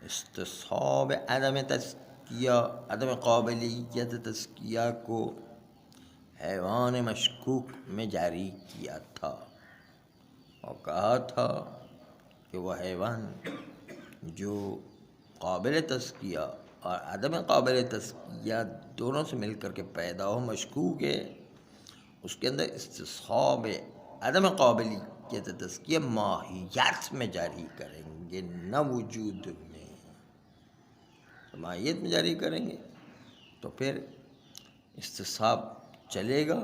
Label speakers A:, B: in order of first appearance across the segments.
A: استصحاب عدم تزکیہ، عدم قابلیت تزکیہ کو حیوان مشکوک میں جاری کیا تھا اور کہا تھا کہ وہ حیوان جو قابل تزکیہ اور عدم قابل تزکیہ دونوں سے مل کر کے پیدا ہو، مشکوک ہے، اس کے اندر استصحاب عدم قابلیت تزکیہ ماہیت میں جاری کریں گے، نہ وجود میں۔ ماہیت میں جاری کریں گے تو پھر استصحاب چلے گا،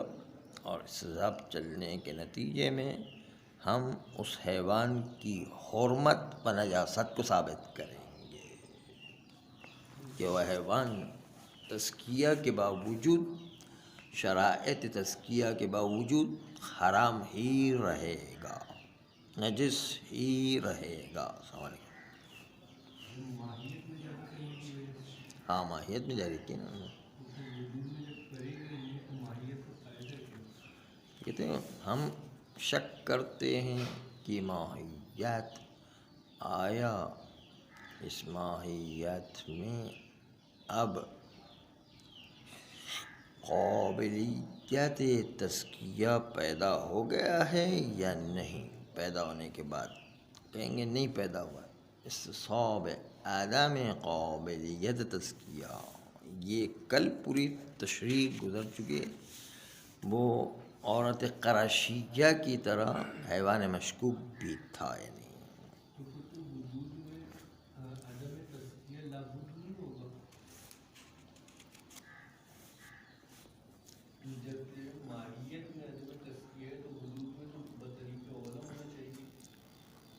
A: اور استصحاب چلنے کے نتیجے میں ہم اس حیوان کی حرمت و نجاست کو ثابت کریں گے کہ وہ حیوان تزکیہ کے باوجود، شرائط تزکیہ کے باوجود حرام ہی رہے گا، نجس ہی رہے گا۔ السلام علیکم۔ ہاں، ماہیت میں جاری کی نا، کہتے ہیں ہم شک کرتے ہیں کہ ماہیت، آیا اس ماہیت میں اب قابلیت تزکیہ پیدا ہو گیا ہے یا نہیں۔ پیدا ہونے کے بعد کہیں گے نہیں پیدا ہوا، استصحاب عدم قابلیت تزکیہ، یہ کل پوری تشریح گزر چکی ہے۔ وہ عورت قرشیہ کی طرح حیوان مشکوک بھی تھا، یعنی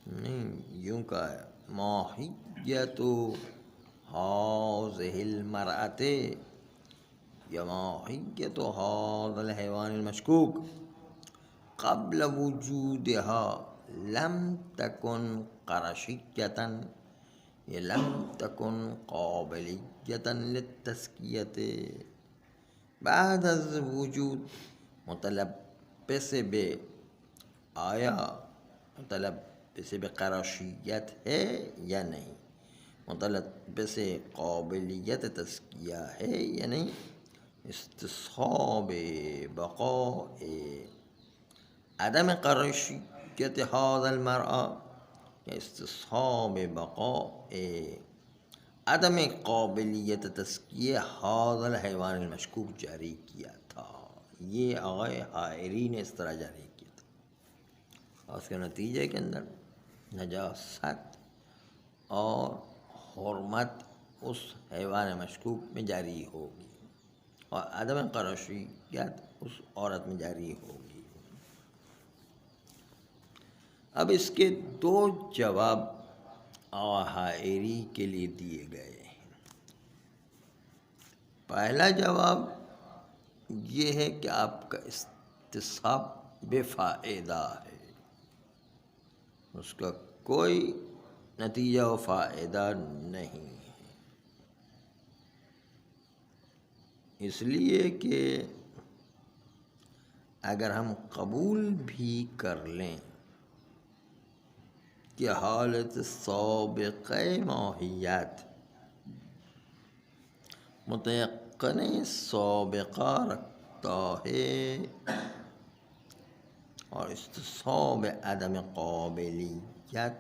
A: نہیں، یوں کہا ہے ماہیت ہاذہ المرأۃ یا ماہیت ھذا الحیوان المشکوک قبل وجودها لم تکن قرشیۃ، یہ لم تکن قابلیۃ للتزکیۃ، بعد از وجود متلبس بے، آیا متلبس بقرشیت ہے یا نہیں، متلبس قابلیت تزکیہ ہے یا نہیں۔ استصحاب بقاء عدم قرشیت ھذا المرأة، استصحاب بقاء عدم قابلیت تزکیہ ھذا الحیوان المشکوک جاری کیا تھا۔ یہ آغائے حائری نے اس طرح جاری کیا تھا، اور اس کے نتیجے کے اندر نجاست اور حرمت اس حیوان مشکوک میں جاری ہوگی، اور عدم قرشیت اس عورت میں جاری ہوگی۔ اب اس کے دو جواب حائری کے لیے دیے گئے ہیں۔ پہلا جواب یہ ہے کہ آپ کا استصحاب بے فائدہ ہے، اس کا کوئی نتیجہ و فائدہ نہیں ہے، اس لیے کہ اگر ہم قبول بھی کر لیں کہ حالت سابقہ ماہیت متیقن سابقہ رکھتا ہے اور استصحاب عدم قابلیت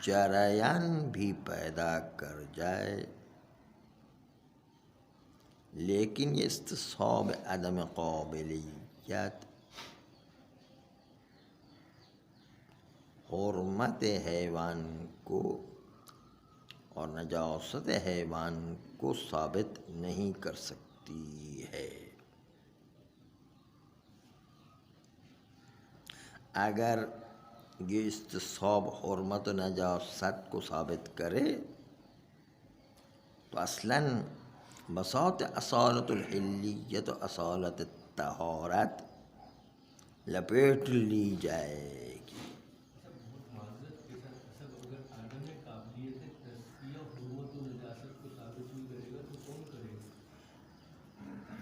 A: جریان بھی پیدا کر جائے، لیکن یہ استصحاب عدم قابلیت حرمت حیوان کو اور نجاست حیوان کو ثابت نہیں کر سکتی ہے۔ اگر یہ استصحاب حرمت و نجاست کو ثابت کرے تو اصلاً بساط اصالت الحلیت و اصالت الطہارت لپیٹ لی جائے گی۔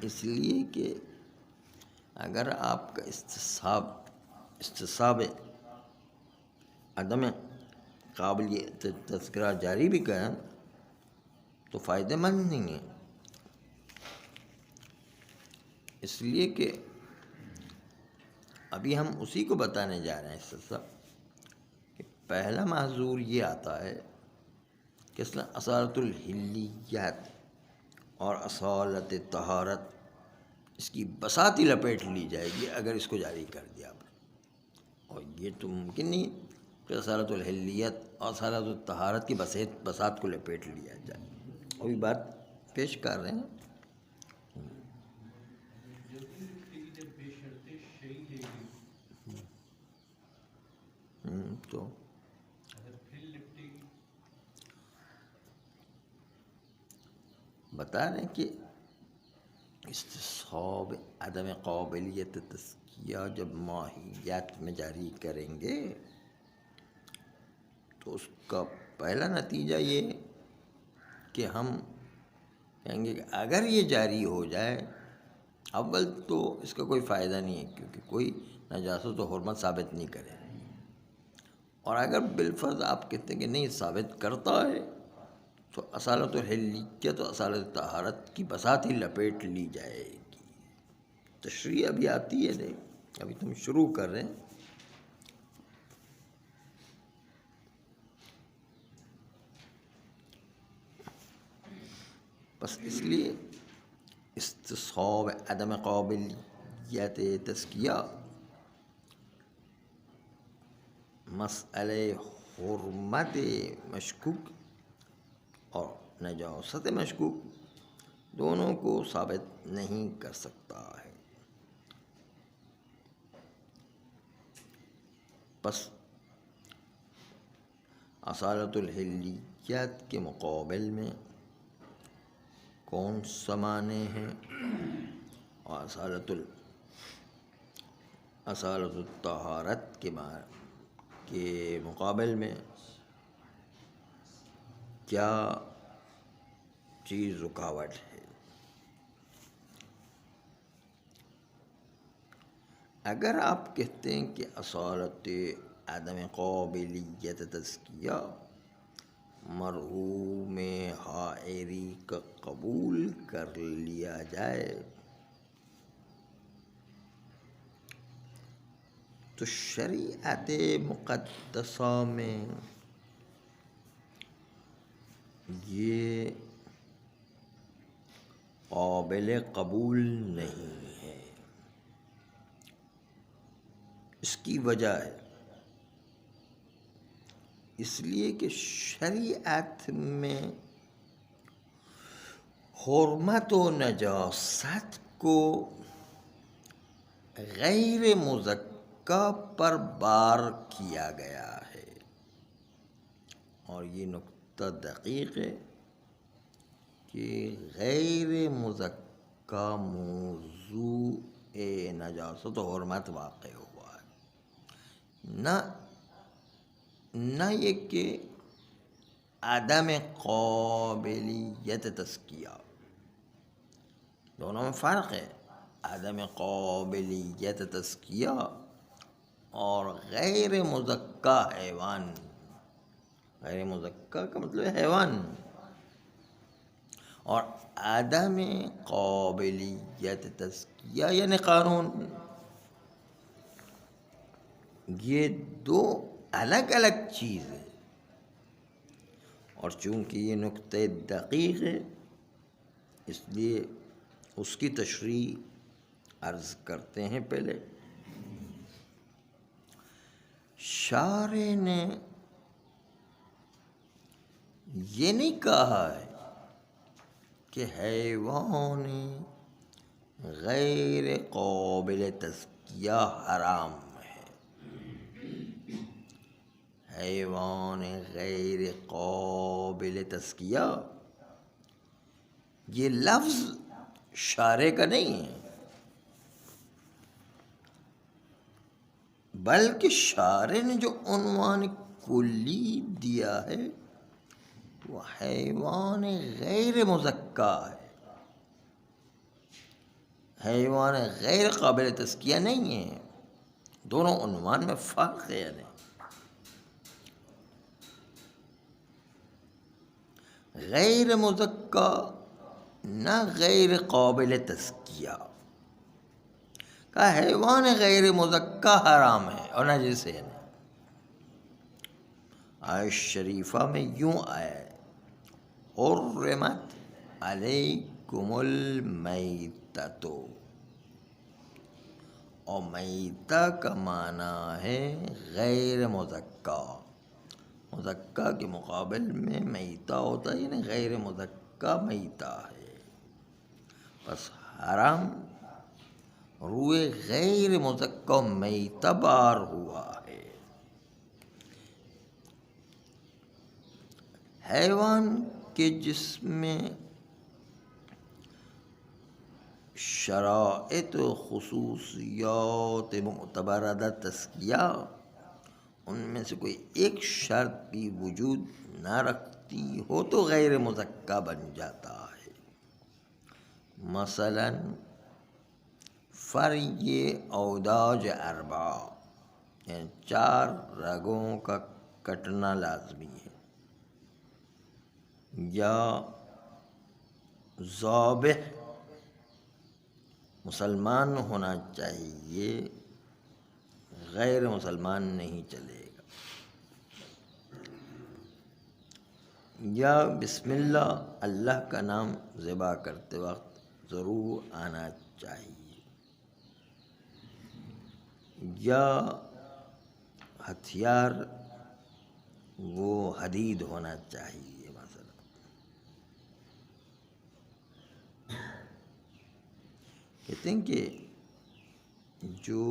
A: اس لیے کہ اگر آپ کا استصحاب عدم قابل تذکرہ جاری بھی کریں تو فائدہ مند نہیں ہے، اس لیے کہ ابھی ہم اسی کو بتانے جا رہے ہیں اس سے کہ پہلا محظور یہ آتا ہے کہ اصالت الحلیات اور اصالت طہارت اس کی بساطی لپیٹ لی جائے گی اگر اس کو جاری کر دیا آپ نے، اور یہ تو ممکن نہیں کہ اصالت الحلیت اور اصالت الطہارت کی بساط کو لپیٹ لیا جائے، وہی بات پیش کر رہے ہیں۔ تو بتا رہے ہیں کہ استصحاب عدم قابلیت تزکیہ جب ماہیت میں جاری کریں گے تو اس کا پہلا نتیجہ یہ کہ ہم کہیں گے کہ اگر یہ جاری ہو جائے، اول تو اس کا کوئی فائدہ نہیں ہے کیونکہ کوئی نجاست و حرمت ثابت نہیں کرے، اور اگر بالفرض آپ کہتے ہیں کہ نہیں ثابت کرتا ہے تو اصالت الحلیت و اصالت طہارت کی بساط ہی لپیٹ لی جائے گی۔ تشریح ابھی آتی ہے، نہیں ابھی تم شروع کر رہے ہیں۔ بس اس لیے استصحاب عدم قابلیت تزکیہ مسئلہ حرمت مشکوک اور نجاست مشکوک دونوں کو ثابت نہیں کر سکتا ہے۔ بس اصالت الحلیت کے مقابل میں کون سا معنی ہے، اور اصالت الطہارت کے مقابل میں کیا چیز رکاوٹ ہے۔ اگر آپ کہتے ہیں کہ اصالت عدم قابلیت تزکیہ مرحوم حائری کا قبول کر لیا جائے تو شریعت مقدسہ میں یہ قابل قبول نہیں ہے۔ اس کی وجہ ہے اس لیے کہ شریعت میں حرمت و نجاست کو غیر مزکا پر بار کیا گیا ہے، اور یہ نقطہ دقیق ہے کہ غیر مزکا موضوع نجاست و حرمت واقع ہوا ہے، نہ یہ کہ عدم قابلیت تزکیہ۔ دونوں میں فرق ہے، عدم قابلیت تزکیہ اور غیر مزکا حیوان۔ غیر مزکا کا مطلب ہے حیوان، اور عدم قابلیت تزکیہ یعنی قانون۔ یہ دو الگ الگ چیز ہے، اور چونکہ یہ نقطہ دقیق ہے اس لیے اس کی تشریح عرض کرتے ہیں۔ پہلے شارع نے یہ نہیں کہا ہے کہ حیوان غیر قابل تزکیہ حرام ہے۔ حیوان غیر قابل تزکیہ یہ لفظ شارع کا نہیں ہے، بلکہ شارع نے جو عنوان کلی دیا ہے وہ حیوان غیر مزکا ہے، حیوان غیر قابل تزکیہ نہیں ہے۔ دونوں عنوان میں فرق ہے، یعنی غیر مزکا نہ غیر قابل تزکیہ کا حیوان غیر مزکا حرام ہے اور نجس ہے. آیت شریفہ میں یوں آیا ہے حرمت علیکم المیتۃ، اور میتہ کا معنی ہے غیر مزکا. مزکا کے مقابل میں میتہ ہوتا ہے، یعنی غیر مزکا میتہ ہے. بس حرام روئے غیر مزکا میتہ بار ہوا ہے. حیوان کے جسم میں شرائط و خصوصیات معتبرہ تزکیہ، ان میں سے کوئی ایک شرط بھی وجود نہ رکھتی ہو تو غیر مزکا بن جاتا ہے. مثلا فرج اوداج اربع، یعنی 4 رگوں کا کٹنا لازمی ہے، یا ذابح مسلمان ہونا چاہیے، غیر مسلمان نہیں چلے گا، یا بسم اللہ اللہ کا نام ذبح کرتے وقت ضرور آنا چاہیے، یا ہتھیار وہ حدید ہونا چاہیے. مثلا کہتے ہیں کہ جو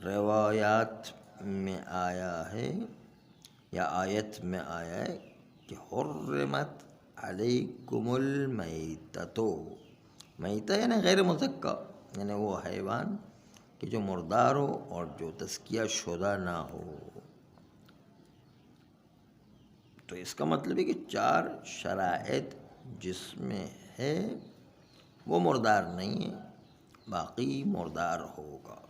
A: روایات میں آیا ہے یا آیت میں آیا ہے کہ حرمت علیکم المیتۃ، میتہ یعنی غیر مزکا، یعنی وہ حیوان کہ جو مردار ہو اور جو تزکیہ شدہ نہ ہو. تو اس کا مطلب ہے کہ 4 شرائط جس میں ہے وہ مردار نہیں ہے، باقی مردار ہوگا.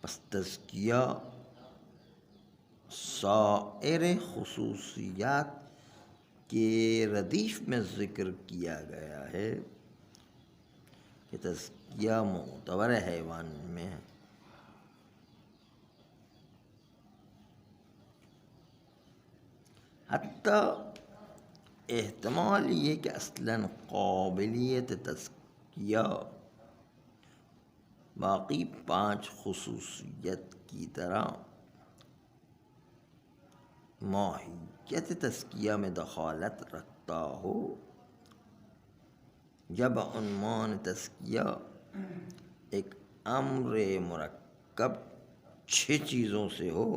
A: پس تزکیہ سائر خصوصیات کے ردیف میں ذکر کیا گیا ہے کہ تزکیہ معتبر حیوان میں ہے. حتیٰ احتمال یہ کہ اصلاً قابلیت تزکیہ باقی 5 خصوصیت کی طرح ماہیت تزکیہ میں دخالت رکھتا ہو، جب عنوان تزکیہ ایک امر مرکب 6 چیزوں سے ہو،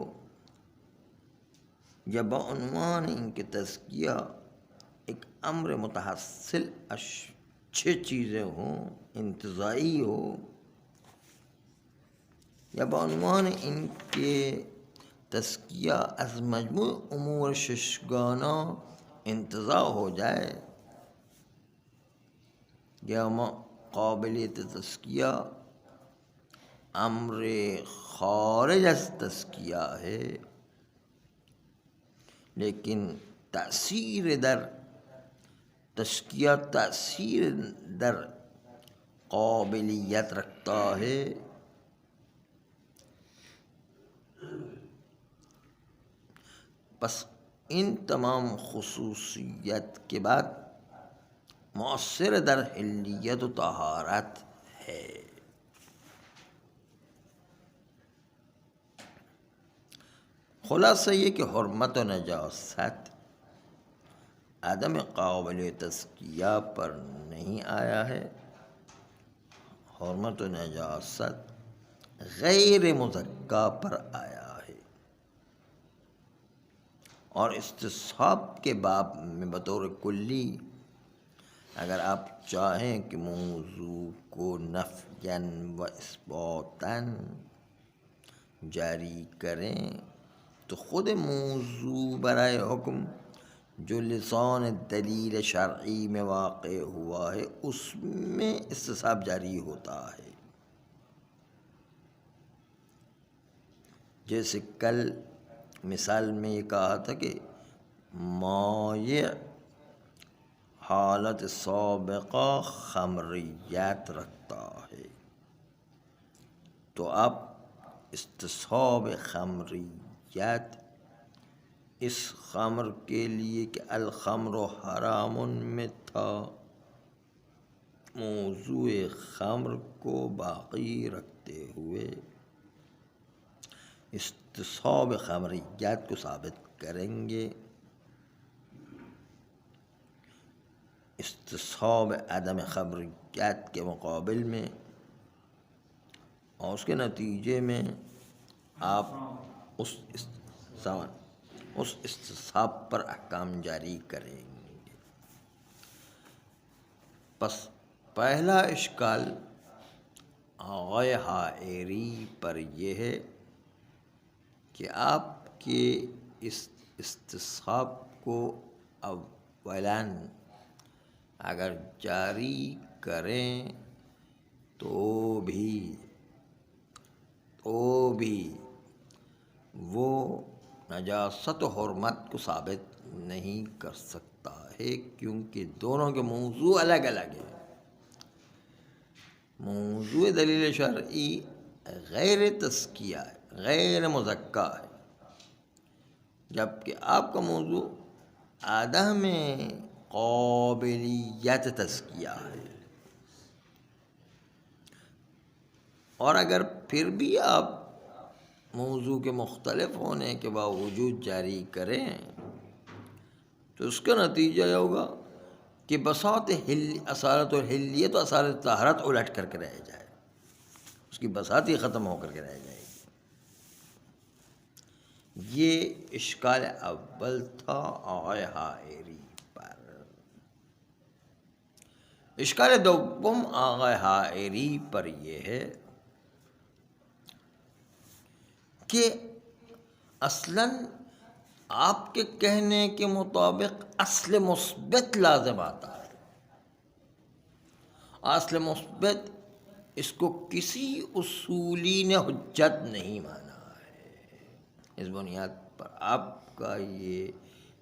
A: یا بعنوان ان کے تزکیہ ایک امر متحصل 6 چیزیں ہوں، انتزاعی ہو، یا بعنوان ان کے تزکیہ از مجموع امور 6گانہ انتزاع ہو جائے، یا قابلیت تزکیہ امر خارج از تزکیہ ہے لیکن تأثیر در تزکیہ تأثیر در قابلیت رکھتا ہے. بس ان تمام خصوصیت کے بعد مؤثر در حلیت و طہارت ہے. خلاصہ یہ کہ حرمت و نجاست عدم قابل تزکیہ پر نہیں آیا ہے، حرمت و نجاست غیر مزکا پر آیا ہے. اور استصحاب کے باب میں بطور کلی اگر آپ چاہیں کہ موضوع کو نفیاً و اثباتاً جاری کریں تو خود موضوع برائے حکم جو لسان دلیل شرعی میں واقع ہوا ہے اس میں استصحاب جاری ہوتا ہے. جیسے کل مثال میں یہ کہا تھا کہ مائع حالت سابقہ خمریت رکھتا ہے، تو اب استصحاب خمریت اس خمر کے لیے کہ الخمر حرام میں تھا، موضوع خمر کو باقی رکھتے ہوئے استصحاب خمریت کو ثابت کریں گے، استصحاب عدم خمریت کے مقابل میں، اور اس کے نتیجے میں آپ اس استصحاب پر احکام جاری کریں گے۔ پس پہلا اشکال آغائے حائری پر یہ ہے کہ آپ کے اس استصحاب کو اولاً اگر جاری کریں تو بھی وہ نجاست و حرمت کو ثابت نہیں کر سکتا ہے، کیونکہ دونوں کے موضوع الگ الگ ہیں۔ موضوع دلیل شرعی غیر تزکیہ ہے، غیر مزکہ ہے، جبکہ آپ کا موضوع عدم قابلیت تزکیہ ہے۔ اور اگر پھر بھی آپ موضوع کے مختلف ہونے کے باوجود جاری کریں تو اس کا نتیجہ یہ ہوگا کہ بساط اصالت الحلیت و اصالت طہارت الٹ کر کے رہ جائے، اس کی بساط ہی ختم ہو کر کے رہ جائے گی۔ یہ اشکال اول تھا آغائے حائری پر۔ اشکال دوم آغائے حائری پر یہ ہے کہ اصلاً آپ کے کہنے کے مطابق اصل مثبت لازم آتا ہے، اصل مثبت اس کو کسی اصولی نے حجت نہیں مانا ہے، اس بنیاد پر آپ کا یہ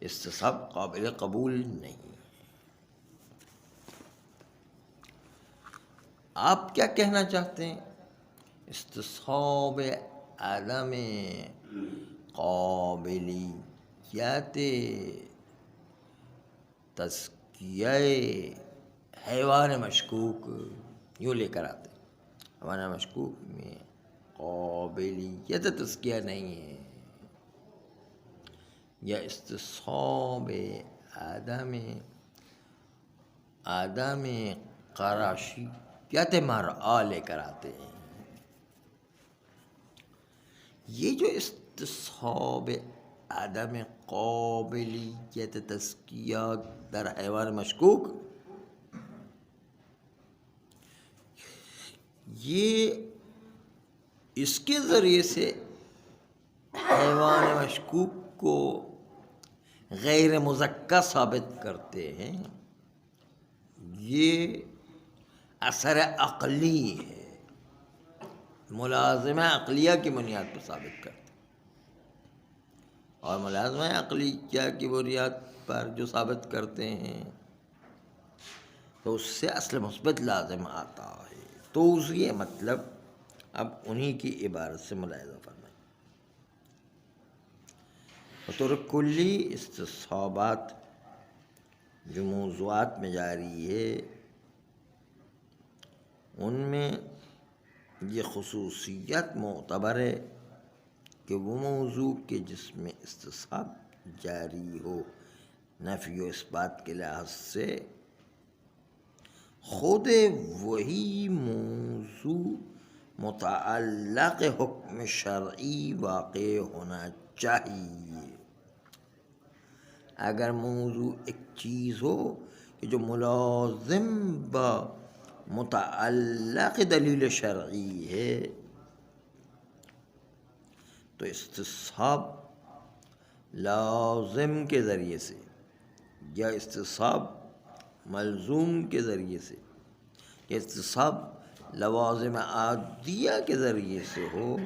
A: استصحاب قابل قبول نہیں ہے۔ آپ کیا کہنا چاہتے ہیں؟ استصحاب عدم قابلیت تزکیہ حیوان مشکوک، یوں لے کر آتے ہیں، حیوان مشکوک میں قابلیت تزکیہ نہیں ہے، یا استصحاب عدم قراشیت مرعا لے کر آتے ہیں۔ یہ جو استصحاب عدم قابلیت تزکیہ در حیوان مشکوک، یہ اس کے ذریعے سے حیوان مشکوک کو غیر مزکہ ثابت کرتے ہیں، یہ اثر عقلی ہے، ملازمہ عقلیہ کی بنیاد پر ثابت کرتے ہیں، اور ملازمہ عقلیہ کی بنیاد پر جو ثابت کرتے ہیں تو اس سے اصل مثبت لازم آتا ہے۔ تو یہ مطلب اب انہی کی عبارت سے ملاحظہ فرمائیں۔ بطور کلی استصحابات جو موضوعات میں جاری ہے ان میں یہ خصوصیت معتبر ہے کہ وہ موضوع کے جس میں استصحاب جاری ہو نفی و اثبات کے لحاظ سے خود وہی موضوع متعلق حکم شرعی واقع ہونا چاہیے۔ اگر موضوع ایک چیز ہو کہ جو ملازم با متعلق دلیل شرعی ہے تو استصحاب لازم کے ذریعے سے یا استصحاب ملزوم کے ذریعے سے یا استصحاب لوازم عادیہ کے ذریعے سے ہو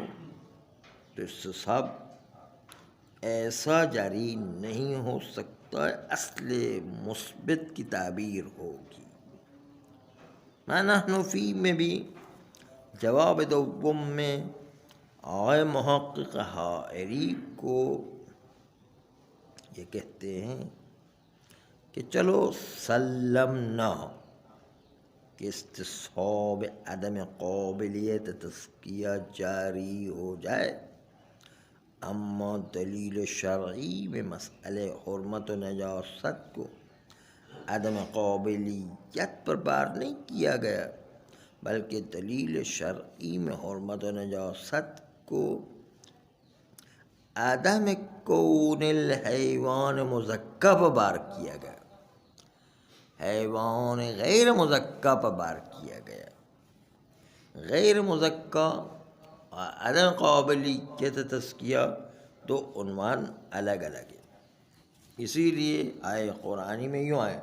A: تو استصحاب ایسا جاری نہیں ہو سکتا، اصل مثبت کی تعبیر ہوگی۔ نحن فی میں بھی جواب دوم میں آقای محقق حائری کو یہ کہتے ہیں کہ چلو سلمنا کہ استصحاب عدم قابلیت تزکیہ جاری ہو جائے، اما دلیل شرعی میں مسئلہ حرمت و نجاست کو عدم قابلیت پر بار نہیں کیا گیا، بلکہ دلیل شرعی میں حرمت و نجاست کو عدم کون الحیوان مزکہ پر بار کیا گیا، حیوان غیر مزکہ پر بار کیا گیا۔ غیر مزکہ اور عدم قابلیت تزکیہ دو عنوان الگ الگ ہیں، اسی لیے آئے قرآنی میں یوں آئے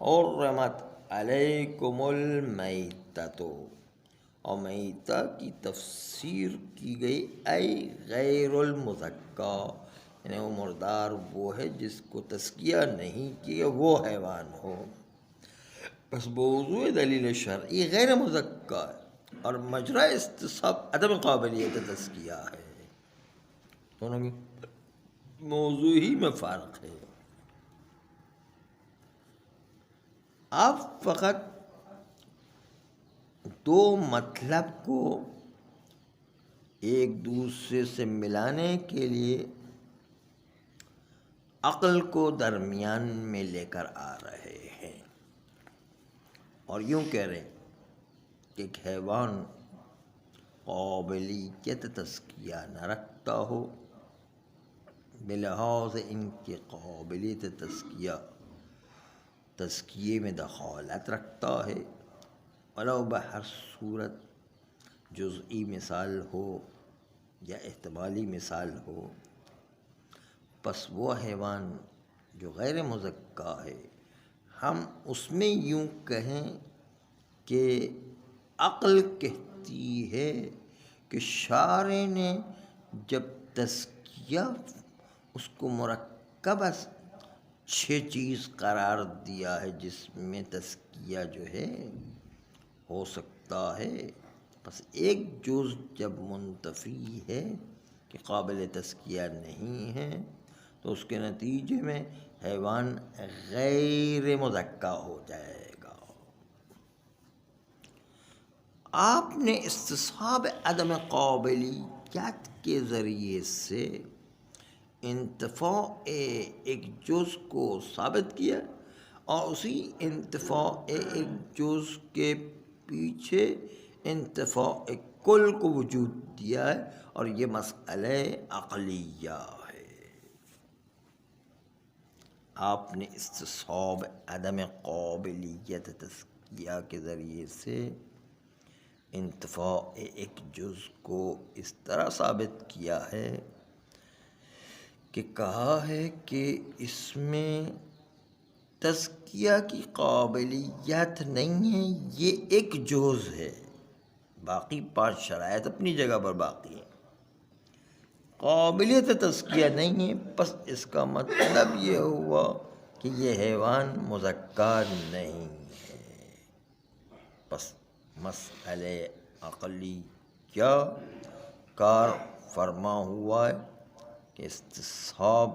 A: حرمت علیکم المیتۃ، اور میتہ کی تفسیر کی گئی اے غیر المزکہ، یعنی وہ مردار وہ ہے جس کو تزکیہ نہیں کیا وہ حیوان ہو۔ بس موضوع دلیل شرعی غیر مزکہ ہے اور مجرا استصحاب عدم قابلیت تزکیہ ہے، دونوں میں موضوع ہی میں فرق ہے۔ آپ فقط دو مطلب کو ایک دوسرے سے ملانے کے لیے عقل کو درمیان میں لے کر آ رہے ہیں، اور یوں کہہ رہے ہیں کہ ایک حیوان قابلیت تزکیہ نہ رکھتا ہو، بلحاظ ان کی قابلیت تزکیے میں دخالت رکھتا ہے، ولو بہر صورت جزئی مثال ہو یا احتمالی مثال ہو، پس وہ حیوان جو غیر مزکہ ہے ہم اس میں یوں کہیں کہ عقل کہتی ہے کہ شارع نے جب تزکیہ اس کو مرکب از 6 چیز قرار دیا ہے جس میں تزکیہ جو ہے ہو سکتا ہے، بس ایک جز جب منتفی ہے کہ قابل تزکیہ نہیں ہے تو اس کے نتیجے میں حیوان غیر مزکہ ہو جائے گا۔ آپ نے استصحاب عدم قابلیت کے ذریعے سے انتفاع ایک جز کو ثابت کیا اور اسی انتفاع ایک جز کے پیچھے انتفاع کل کو وجود دیا ہے، اور یہ مسئلہ عقلیہ ہے۔ آپ نے استصحاب عدم قابلیت تزکیہ کے ذریعے سے انتفاع ایک جز کو اس طرح ثابت کیا ہے کہ کہا ہے کہ اس میں تزکیہ کی قابلیت نہیں ہے، یہ ایک جز ہے، باقی 5 شرائط اپنی جگہ پر باقی ہیں، قابلیت تزکیہ نہیں ہے، بس اس کا مطلب یہ ہوا کہ یہ حیوان مزکہ نہیں ہے۔ بس مسئلہ عقلی کیا کار فرما ہوا ہے کہ استصحاب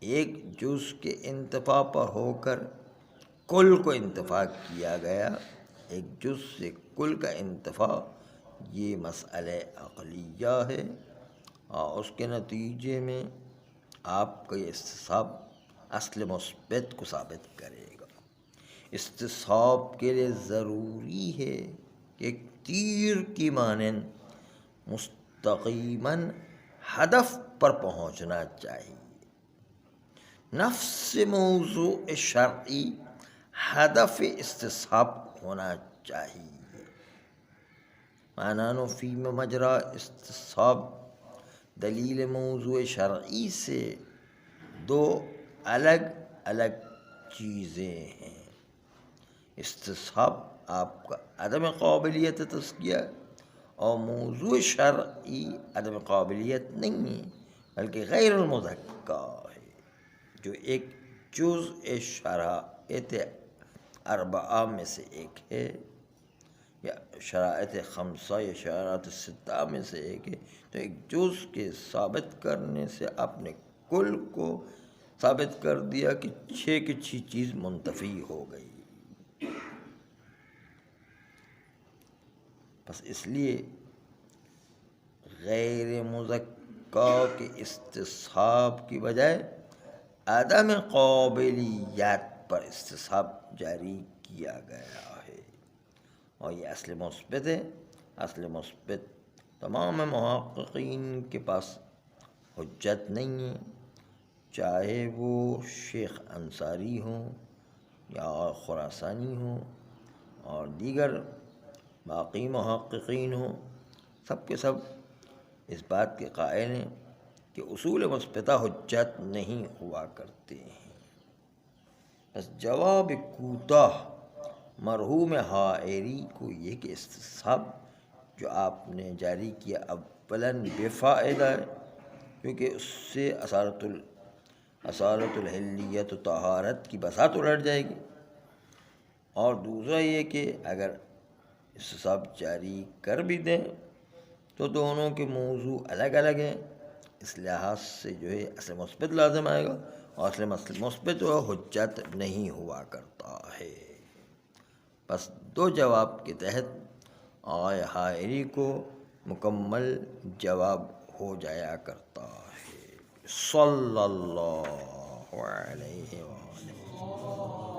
A: ایک جز کے انتفاع پر ہو کر کل کو انتفاع کیا گیا، ایک جز سے کل کا انتفاع، یہ مسئلہ عقلیہ ہے، اور اس کے نتیجے میں آپ کا یہ استصحاب اصل مثبت کو ثابت کرے گا۔ استصحاب کے لیے ضروری ہے کہ ایک تیر کی مانند مستقیماً ہدف پر پہنچنا چاہیے۔ نفس موضوع شرعی ہدف استصحاب ہونا چاہیے۔ معنان فی میں مجرا استصحاب دلیل موضوع شرعی سے 2 الگ الگ چیزیں ہیں۔ استصحاب آپ کا عدم قابلیت تزکیہ، اور موضوع شرعی عدم قابلیت نہیں ہے بلکہ غیر المزکا ہے، جو ایک جزء شرائط اربعہ میں سے ایک ہے، یا شرائط خمسہ یا شرائط ستہ میں سے ایک ہے، تو ایک جز کے ثابت کرنے سے آپ نے کل کو ثابت کر دیا کہ چھ کی چھ چیز منتفی ہو گئی۔ بس اس لیے غیر مزکا کے استصحاب کی بجائے عدم قابلیت پر استصحاب جاری کیا گیا ہے، اور یہ اصل مثبت ہے۔ اصل مثبت تمام محققین کے پاس حجت نہیں ہے، چاہے وہ شیخ انصاری ہوں یا خراسانی ہوں اور دیگر باقی محققین ہوں، سب کے سب اس بات کے قائل ہیں کہ اصول مثبتہ حجت نہیں ہوا کرتے ہیں۔ بس جواب کوتاہ مرحوم حائری کو یہ کہ استصحاب جو آپ نے جاری کیا اولاً بے فائدہ ہے، کیونکہ اس سے اصالت الحلیت و طہارت کی بساط الٹ جائے گی، اور دوسرا یہ کہ اگر استصحاب جاری کر بھی دیں تو دونوں کے موضوع الگ الگ ہیں، اس لحاظ سے جو ہے اصل مثبت لازم آئے گا، اور اصل مثبت و حجت نہیں ہوا کرتا ہے۔ بس دو جواب کے تحت آقا حائری کو مکمل جواب ہو جایا کرتا ہے۔ صلی اللہ علیہ وآلہ